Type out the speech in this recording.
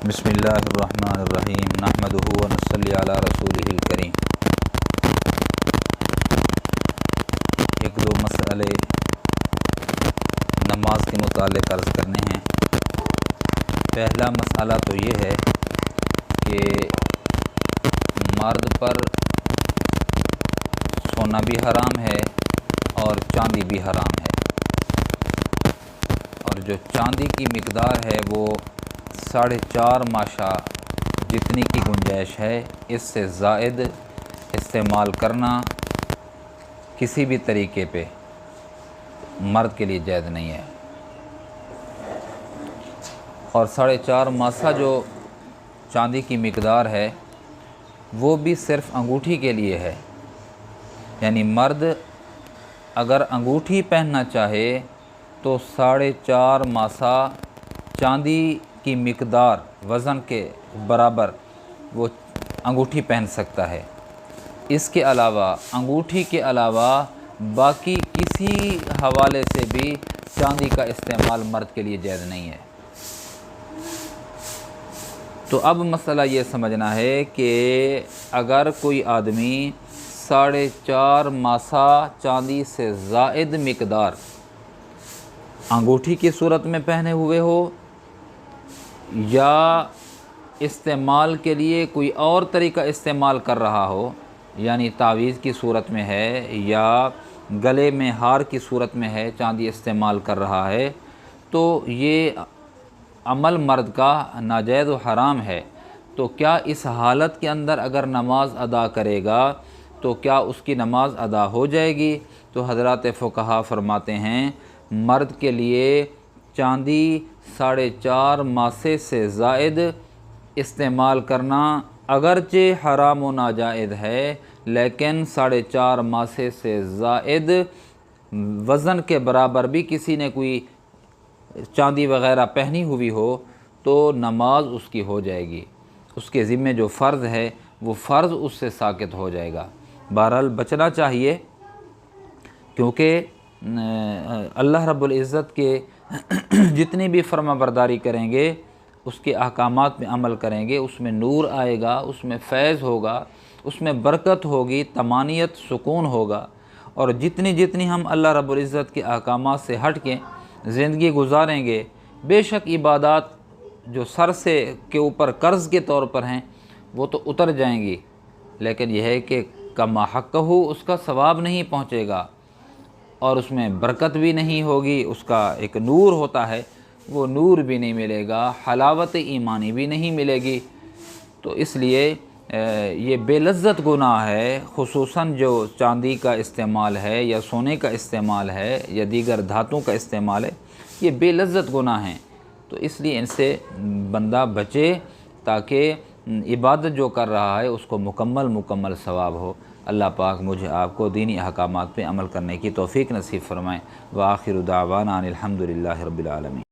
بسم اللہ الرحمن الرحیم نحمدہ و نصلی علی رسولہ الکریم۔ ایک دو مسئلے نماز کے متعلق عرض کرنے ہیں۔ پہلا مسئلہ تو یہ ہے کہ مرد پر سونا بھی حرام ہے اور چاندی بھی حرام ہے، اور جو چاندی کی مقدار ہے وہ 4.5 ماشا جتنی کی گنجائش ہے، اس سے زائد استعمال کرنا کسی بھی طریقے پہ مرد کے لیے جائز نہیں ہے۔ اور 4.5 ماسا جو چاندی کی مقدار ہے وہ بھی صرف انگوٹھی کے لیے ہے، یعنی مرد اگر انگوٹھی پہننا چاہے تو 4.5 ماسا چاندی کی مقدار وزن کے برابر وہ انگوٹھی پہن سکتا ہے۔ اس کے علاوہ انگوٹھی کے علاوہ باقی کسی حوالے سے بھی چاندی کا استعمال مرد کے لیے جائز نہیں ہے۔ تو اب مسئلہ یہ سمجھنا ہے کہ اگر کوئی آدمی 4.5 ماسا چاندی سے زائد مقدار انگوٹھی کی صورت میں پہنے ہوئے ہو یا استعمال کے لیے کوئی اور طریقہ استعمال کر رہا ہو، یعنی تعویذ کی صورت میں ہے یا گلے میں ہار کی صورت میں ہے، چاندی استعمال کر رہا ہے، تو یہ عمل مرد کا ناجائز و حرام ہے۔ تو کیا اس حالت کے اندر اگر نماز ادا کرے گا تو کیا اس کی نماز ادا ہو جائے گی؟ تو حضرات فقہا فرماتے ہیں مرد کے لیے چاندی 4.5 ماسے سے زائد استعمال کرنا اگرچہ حرام و ناجائز ہے، لیکن 4.5 ماسے سے زائد وزن کے برابر بھی کسی نے کوئی چاندی وغیرہ پہنی ہوئی ہو تو نماز اس کی ہو جائے گی، اس کے ذمے جو فرض ہے وہ فرض اس سے ساقط ہو جائے گا۔ بہرحال بچنا چاہیے، کیونکہ اللہ رب العزت کے جتنی بھی فرما برداری کریں گے، اس کے احکامات میں عمل کریں گے، اس میں نور آئے گا، اس میں فیض ہوگا، اس میں برکت ہوگی، طمانینت، سکون ہوگا۔ اور جتنی ہم اللہ رب العزت کے احکامات سے ہٹ کے زندگی گزاریں گے، بے شک عبادات جو سر سے کے اوپر قرض کے طور پر ہیں وہ تو اتر جائیں گی، لیکن یہ ہے کہ کما حقہ اس کا ثواب نہیں پہنچے گا، اور اس میں برکت بھی نہیں ہوگی، اس کا ایک نور ہوتا ہے وہ نور بھی نہیں ملے گا، حلاوت ایمانی بھی نہیں ملے گی۔ تو اس لیے یہ بے لذت گناہ ہے، خصوصاً جو چاندی کا استعمال ہے یا سونے کا استعمال ہے یا دیگر دھاتوں کا استعمال ہے، یہ بے لذت گناہ ہیں۔ تو اس لیے ان سے بندہ بچے تاکہ عبادت جو کر رہا ہے اس کو مکمل ثواب ہو۔ اللہ پاک مجھے آپ کو دینی احکامات پہ عمل کرنے کی توفیق نصیب فرمائے۔ وآخر دعوانا ان الحمد للہ رب العالمین۔